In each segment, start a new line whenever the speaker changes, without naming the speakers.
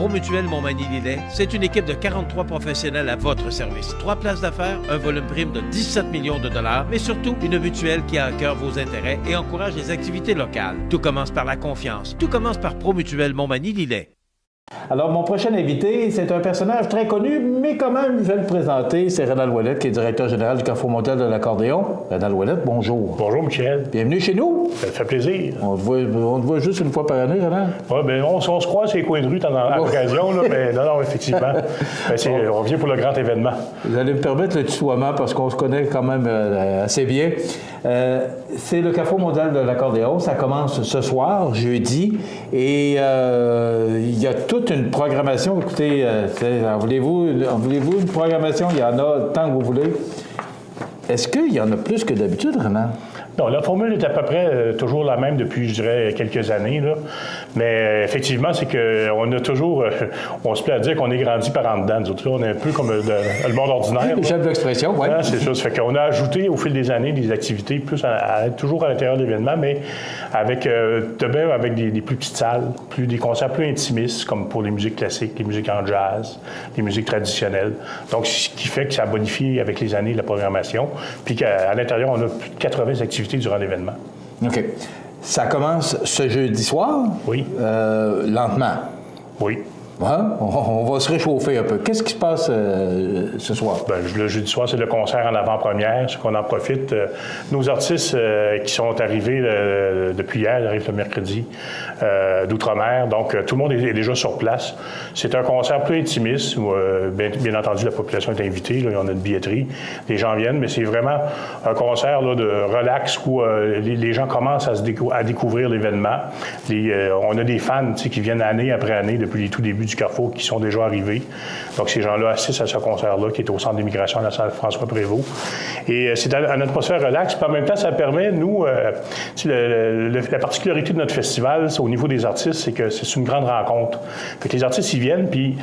Promutuel Montmagny-Lillet, c'est une équipe de 43 professionnels à votre service. 3 places d'affaires, un volume prime de 17 millions de dollars, mais surtout une mutuelle qui a à cœur vos intérêts et encourage les activités locales. Tout commence par la confiance. Tout commence par Promutuel Montmagny-Lillet.
Alors, mon prochain invité, c'est un personnage très connu, mais quand même, je vais le présenter. C'est Rénal Ouellette, qui est directeur général du Carrefour mondial de l'accordéon. Rénal Ouellette, bonjour.
Bonjour, Michel.
Bienvenue chez nous.
Ça fait plaisir.
On te voit juste une fois par année, Rénal?
Oui, bien, on se croise sur les coins de rue à l'occasion, là, mais non, effectivement. On vient pour le grand événement.
Vous allez me permettre le tutoiement, parce qu'on se connaît quand même assez bien. C'est le Carrefour mondial de l'accordéon. Ça commence ce soir, jeudi, et il y a toute une programmation. Écoutez, en voulez-vous une programmation? Il y en a tant que vous voulez. Est-ce qu'il y en a plus que d'habitude, Renan?
Non, la formule est à peu près toujours la même depuis, je dirais, quelques années. Là. Mais effectivement, c'est qu'on a toujours... on se plaît à dire qu'on est grandi par en dedans. Nous autres, là, on est un peu comme le monde ordinaire.
J'aime l'expression, oui.
C'est ça. Ça fait qu'on a ajouté au fil des années des activités plus à être toujours à l'intérieur de l'événement, mais avec des plus petites salles, des concerts plus intimistes, comme pour les musiques classiques, les musiques en jazz, les musiques traditionnelles. Donc, ce qui fait que ça bonifie avec les années la programmation. Puis qu'à l'intérieur, on a plus de 80 activités durant l'événement.
OK. Ça commence ce jeudi soir?
Oui.
Lentement?
Oui.
Hein? On va se réchauffer un peu. Qu'est-ce qui se passe ce soir?
Bien, le jeudi soir, c'est le concert en avant-première, ce qu'on en profite. Nos artistes qui sont arrivés depuis hier, ils arrivent le mercredi d'Outre-mer, donc tout le monde est déjà sur place. C'est un concert plus intimiste où, bien entendu, la population est invitée. Là, on a une billetterie, les gens viennent, mais c'est vraiment un concert là, de relax où les gens commencent à découvrir l'événement. On a des fans qui viennent année après année depuis les tout débuts du Carrefour qui sont déjà arrivés. Donc, ces gens-là assistent à ce concert-là qui est au Centre d'immigration à la salle François-Prévost. Et c'est une atmosphère relax. Puis en même temps, ça permet, nous, la particularité de notre festival, au niveau des artistes, c'est que c'est une grande rencontre. Fait que les artistes, ils viennent, puis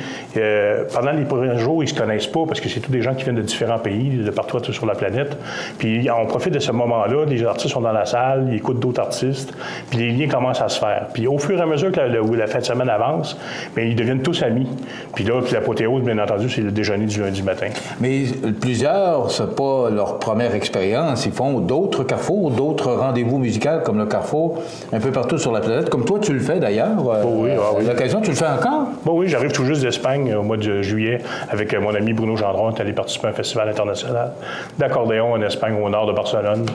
pendant les premiers jours, ils se connaissent pas parce que c'est tous des gens qui viennent de différents pays, de partout sur la planète. Puis on profite de ce moment-là. Les artistes sont dans la salle, ils écoutent d'autres artistes, puis les liens commencent à se faire. Puis au fur et à mesure que la fin de semaine avance, bien, ils deviennent tous amis. Puis là, l'apothéose, bien entendu, c'est le déjeuner du lundi matin.
Mais plusieurs, c'est pas leur première expérience. Ils font d'autres carrefours, d'autres rendez-vous musicaux comme le Carrefour, un peu partout sur la planète. Comme toi, tu le fais d'ailleurs.
Oui.
L'occasion, tu le fais encore?
Oui, j'arrive tout juste d'Espagne au mois de juillet avec mon ami Bruno Gendron. On est allé participer à un festival international d'accordéon en Espagne, au nord de Barcelone.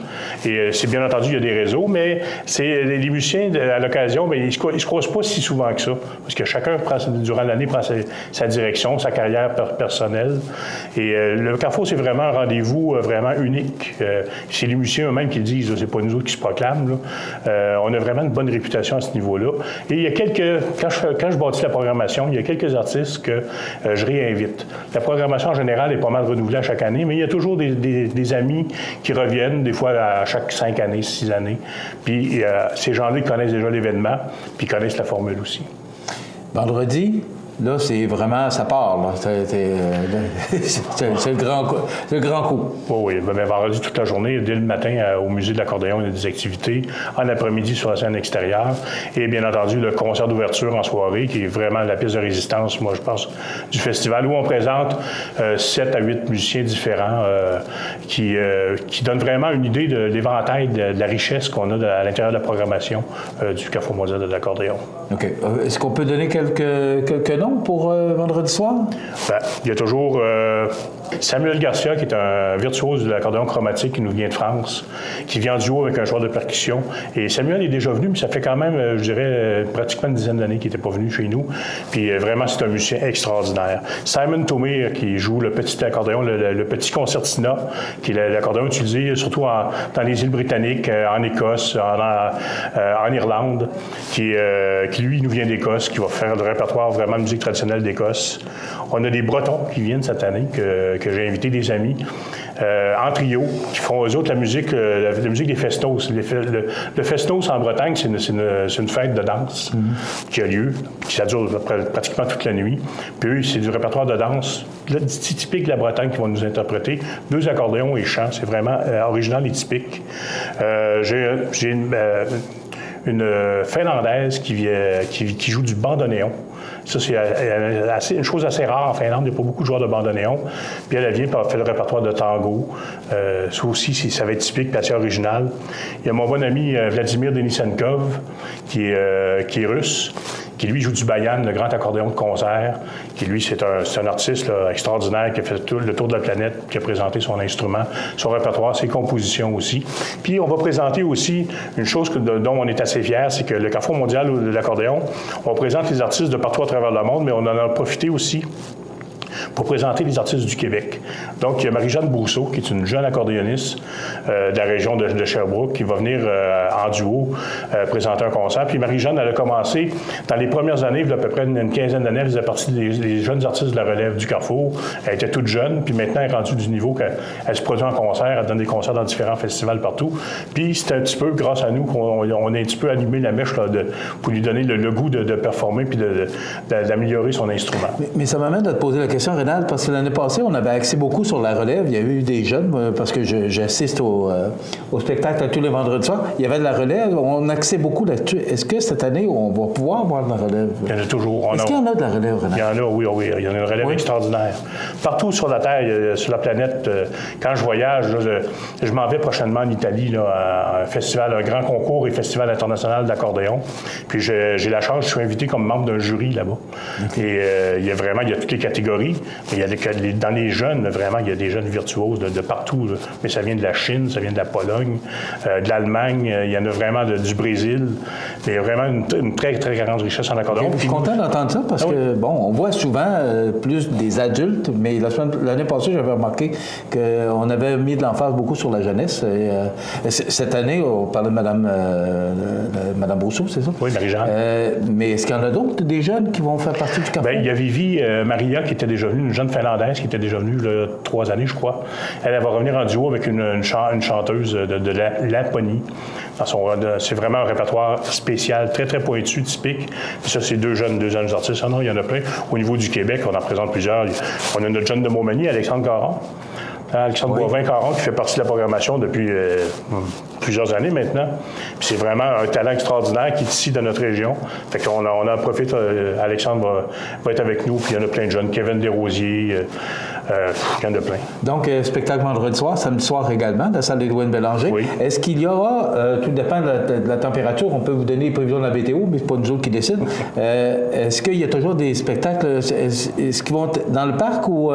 Et c'est bien entendu, il y a des réseaux, mais les musiciens, à l'occasion, bien, ils ne se croisent pas si souvent que ça. Parce que chacun, durant l'année, prend sa direction, sa carrière personnelle. Et le Carrefour, c'est vraiment un rendez-vous vraiment unique. C'est les musiciens eux-mêmes qui le disent, là, c'est pas nous autres qui se proclament. Là. On a vraiment une bonne réputation à ce niveau-là. Et il y a quand je bâtis la programmation, il y a quelques artistes que je réinvite. La programmation en général est pas mal renouvelée à chaque année, mais il y a toujours des amis qui reviennent, des fois à chaque 5 années, 6 années. Puis ces gens-là, ils connaissent déjà l'événement, puis ils connaissent la formule aussi.
Vendredi, là, c'est vraiment, ça part, là. C'est le grand coup.
Oui. Bien, vendredi, toute la journée, dès le matin, au Musée de l'accordéon, il y a des activités. En après-midi, sur la scène extérieure. Et bien entendu, le concert d'ouverture en soirée, qui est vraiment la pièce de résistance, moi, je pense, du festival, où on présente 7 à 8 musiciens différents qui donnent vraiment une idée de l'éventail, de la richesse qu'on a à l'intérieur de la programmation du Carrefour mondial de l'accordéon.
OK. Est-ce qu'on peut donner quelques noms pour vendredi soir?
Bien, il y a toujours Samuel Garcia, qui est un virtuose de l'accordéon chromatique qui nous vient de France, qui vient en duo avec un joueur de percussion. Et Samuel est déjà venu, mais ça fait quand même, je dirais, pratiquement une dizaine d'années qu'il n'était pas venu chez nous. Puis vraiment, c'est un musicien extraordinaire. Simon Tomé, qui joue le petit accordéon, le petit concertina, qui est l'accordéon utilisé surtout dans les îles britanniques, en Écosse, en Irlande, qui lui, nous vient d'Écosse, qui va faire le répertoire vraiment musique traditionnelle d'Écosse. On a des Bretons qui viennent cette année, que j'ai invité, des amis, en trio, qui font eux autres la musique des festos. Le festos en Bretagne, c'est une fête de danse qui a lieu, ça dure pratiquement toute la nuit. Puis eux, c'est du répertoire de danse typique de la Bretagne qui vont nous interpréter. 2 accordéons et chants, c'est vraiment original et typique. J'ai une Finlandaise qui joue du bandoneon. Ça, c'est une chose assez rare en Finlande. Il n'y a pas beaucoup de joueurs de bandoneon. Puis elle vient pour faire le répertoire de tango. Ça aussi, ça va être typique, puis assez original. Il y a mon bon ami Vladimir Denisenkov, qui est russe, qui lui joue du bayan, le grand accordéon de concert, qui lui, c'est un artiste là, extraordinaire qui a fait le tour de la planète, qui a présenté son instrument, son répertoire, ses compositions aussi. Puis on va présenter aussi une chose dont on est assez fiers, c'est que le Carrefour mondial de l'accordéon, on présente les artistes de partout à travers le monde, mais on en a profité aussi pour présenter les artistes du Québec. Donc, il y a Marie-Jeanne Brousseau, qui est une jeune accordéoniste de la région de Sherbrooke, qui va venir en duo présenter un concert. Puis Marie-Jeanne, elle a commencé dans les premières années, il y a à peu près une quinzaine d'années, elle faisait partie des jeunes artistes de la relève du Carrefour. Elle était toute jeune, puis maintenant, elle est rendue du niveau qu'elle se produit en concert, elle donne des concerts dans différents festivals partout. Puis c'est un petit peu grâce à nous qu'on a un petit peu allumé la mèche là, pour lui donner le goût de performer puis d'améliorer son instrument.
Mais ça m'amène à te poser la question, Rénal, parce que l'année passée, on avait axé beaucoup sur la relève. Il y a eu des jeunes, parce que j'assiste au spectacle tous les vendredis soirs. Il y avait de la relève. On axait beaucoup là-dessus. Est-ce que cette année, on va pouvoir voir de la relève?
Il y en a toujours.
Est-ce qu'il y en a de la relève, Rénal?
Il y en a, oui. Il y en a une relève extraordinaire. Partout sur la Terre, sur la planète, quand je voyage, là, je m'en vais prochainement en Italie, là, à un festival, un grand concours et festival international d'accordéon. Puis j'ai la chance, je suis invité comme membre d'un jury là-bas. Okay. Et il y a toutes les catégories. Mais dans les jeunes, vraiment, il y a des jeunes virtuoses de partout. Là. Mais ça vient de la Chine, ça vient de la Pologne, de l'Allemagne, il y en a vraiment du Brésil. Mais il y a vraiment une très, très grande richesse en accordéon.
Okay, je suis content d'entendre ça parce que, bon, on voit souvent plus des adultes, mais l'année passée, j'avais remarqué qu'on avait mis de l'emphase beaucoup sur la jeunesse. Et, cette année, on parlait de Mme Brousseau, c'est ça?
Oui, Marie-Jeanne.
Mais est-ce qu'il y en a d'autres, des jeunes qui vont faire partie du Carrefour?
Bien, il y a Vivi Maria qui était déjà venue, une jeune Finlandaise qui était déjà venue là, 3 années, je crois. Elle va revenir en duo avec une chanteuse de Laponie. C'est vraiment un répertoire spécial, très, très pointu, typique. Puis ça, c'est deux jeunes artistes. Ah non, il y en a plein. Au niveau du Québec, on en présente plusieurs. On a notre jeune de Montmagny, Alexandre Caron. Alexandre Boivin-Caron qui fait partie de la programmation depuis plusieurs années maintenant. Puis c'est vraiment un talent extraordinaire qui est ici dans notre région. Fait qu'on en profite. Alexandre va être avec nous. Puis il y en a plein de jeunes. Kevin Desrosiers. Il y en a plein.
Donc, spectacle vendredi soir, samedi soir également, dans la salle d'Édouine Bélanger. Oui. Est-ce qu'il y aura, tout dépend de la température, on peut vous donner les prévisions de la météo, mais c'est pas nous autres qui décident. Est-ce qu'il y a toujours des spectacles, est-ce qu'ils vont dans le parc ou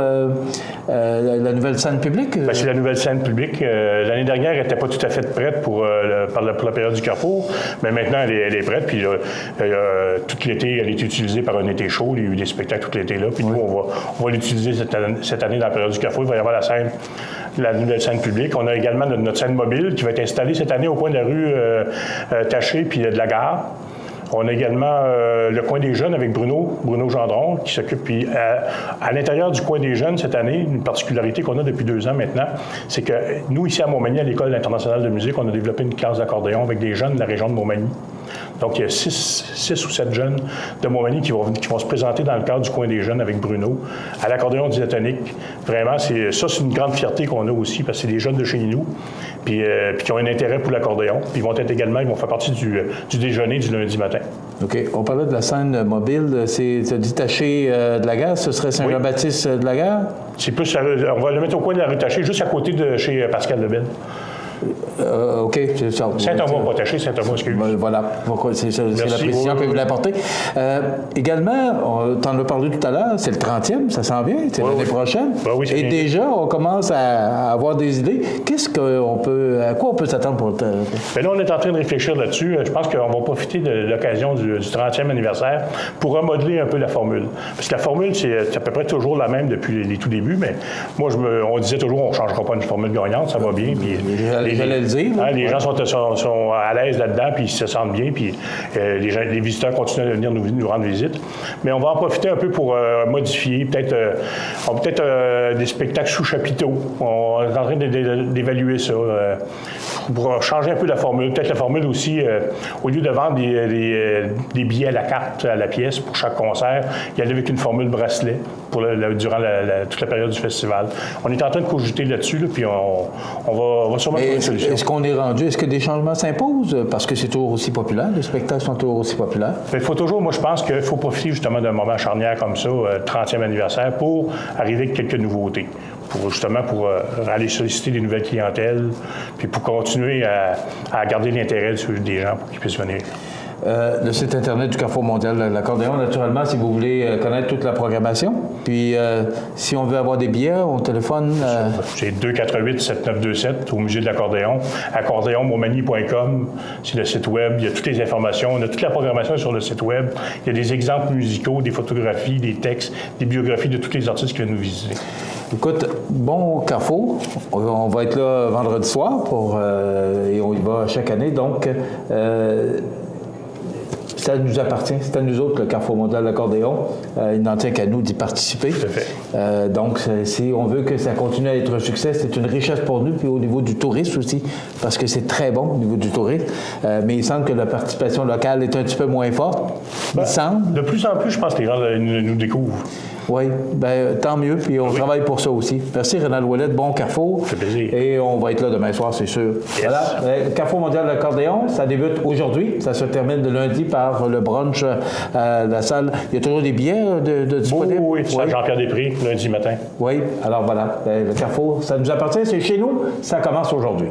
la nouvelle scène publique?
Bien, c'est la nouvelle scène publique. L'année dernière, elle n'était pas tout à fait prête pour la période du Carrefour, mais maintenant, elle est prête. Puis tout l'été, elle est utilisée par un été chaud. Il y a eu des spectacles tout l'été là. Puis nous, on va l'utiliser cette année dans la période du Carrefour. Il va y avoir la nouvelle scène publique. On a également notre scène mobile qui va être installée cette année au coin de la rue Taché puis de la gare. On a également le coin des jeunes avec Bruno Gendron qui s'occupe. Puis à l'intérieur du coin des jeunes cette année, une particularité qu'on a depuis 2 ans maintenant, c'est que nous, ici à Montmagny, à l'École internationale de musique, on a développé une classe d'accordéon avec des jeunes de la région de Montmagny. Donc, il y a 6 ou 7 jeunes de Montmagny qui vont se présenter dans le cadre du coin des jeunes avec Bruno, à l'accordéon diatonique. Vraiment, c'est une grande fierté qu'on a aussi, parce que c'est des jeunes de chez nous, puis qui ont un intérêt pour l'accordéon. Puis ils vont faire partie du déjeuner du lundi matin.
OK. On parlait de la scène mobile. C'est détaché de la gare. Ce serait Saint-Jean-Baptiste de la gare?
C'est plus, on va le mettre au coin de la rue Taché, juste à côté de chez Pascal Lebel.
OK.
Saint-Thomas, pas Taché, Saint-Thomas, excuse.
Voilà. C'est la précision que vous voulez apporter. Également, tu en as parlé tout à l'heure, c'est le 30e, ça s'en vient, c'est l'année prochaine.
Oui,
et déjà, on commence à avoir des idées. À quoi on peut s'attendre pour le temps?
Bien là, on est en train de réfléchir là-dessus. Je pense qu'on va profiter de l'occasion du 30e anniversaire pour remodeler un peu la formule. Parce que la formule, c'est à peu près toujours la même depuis les tout débuts, mais moi, on disait toujours, on ne changera pas une formule gagnante, ça va bien. Puis, les gens sont à l'aise là-dedans, puis ils se sentent bien, puis les visiteurs continuent à venir nous rendre visite. Mais on va en profiter un peu pour modifier, peut-être des spectacles sous chapiteaux. On est en train d'évaluer ça. pour changer un peu la formule. Peut-être la formule aussi, au lieu de vendre des billets à la carte, à la pièce pour chaque concert, y aller avec une formule bracelet durant toute la période du festival. On est en train de cogiter là-dessus, puis on va sûrement trouver une solution.
Est-ce qu'on est rendu? Est-ce que des changements s'imposent? Parce que c'est toujours aussi populaire, les spectacles sont toujours aussi populaires.
Il faut toujours, moi je pense qu'il faut profiter justement d'un moment charnière comme ça, le 30e anniversaire, pour arriver avec quelques nouveautés. Pour aller solliciter des nouvelles clientèles, puis pour continuer à garder l'intérêt des gens pour qu'ils puissent venir.
Le site Internet du Carrefour mondial de l'accordéon, naturellement, si vous voulez connaître toute la programmation. Puis, si on veut avoir des billets, on téléphone...
C'est 248-7927 au Musée de l'accordéon. accordéonmontmagny.com, c'est le site web. Il y a toutes les informations. On a toute la programmation sur le site web. Il y a des exemples musicaux, des photographies, des textes, des biographies de tous les artistes qui viennent nous visiter.
Écoute, bon Carrefour, on va être là vendredi soir et on y va chaque année. Donc, ça nous appartient, c'est à nous autres, le Carrefour mondial de l'accordéon. Il n'en tient qu'à nous d'y participer.
Tout à fait.
Donc, si on veut que ça continue à être un succès, c'est une richesse pour nous, puis au niveau du tourisme aussi, parce que c'est très bon au niveau du tourisme. Mais il semble que la participation locale est un petit peu moins forte. Il semble.
De plus en plus, je pense que les gens nous découvrent.
Oui, bien, tant mieux, puis on travaille pour ça aussi. Merci, Rénal Ouellette, bon Carrefour.
Ça fait plaisir.
Et on va être là demain soir, c'est sûr.
Yes.
Voilà, le Carrefour mondial de l'accordéon, ça débute aujourd'hui. Ça se termine le lundi par le brunch à la salle. Il y a toujours des billets de disponibles?
Oui, salle Jean-Pierre Després, lundi matin.
Oui, alors voilà, le Carrefour, ça nous appartient, c'est chez nous, ça commence aujourd'hui.